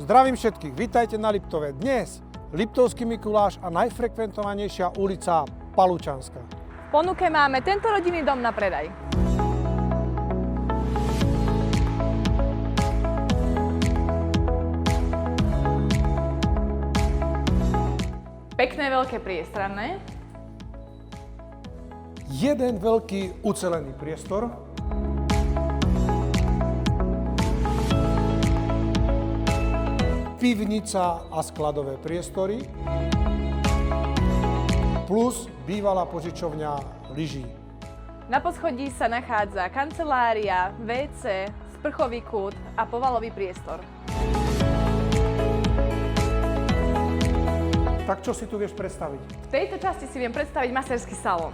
Zdravím všetkých, vítajte na Liptove. Dnes Liptovský Mikuláš a najfrekventovanejšia ulica Palučanská. V ponuke máme tento rodinný dom na predaj. Pekné veľké priestranné. Jeden veľký ucelený priestor. Pivnica a skladové priestory. Plus bývalá požičovňa lyží. Na poschodí sa nachádza kancelária, WC, sprchový kút a povalový priestor. Tak čo si tu vieš predstaviť? V tejto časti si viem predstaviť masérsky salón.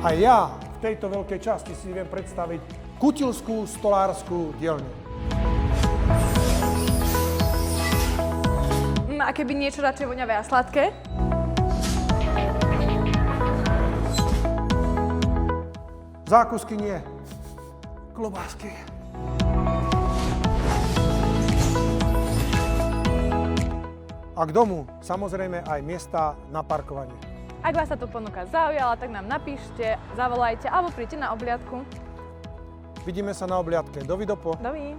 A ja v tejto veľkej časti si viem predstaviť kutilskú stolárskú dielňu. A keby niečo radšej voňavé a sladké? Zákusky nie. Klobásky. A k domu samozrejme aj miesta na parkovanie. Ak vás táto ponuka zaujala, tak nám napíšte, zavolajte alebo príďte na obliadku. Vidíme sa na obliadke. Dovidopo. Dovidenia.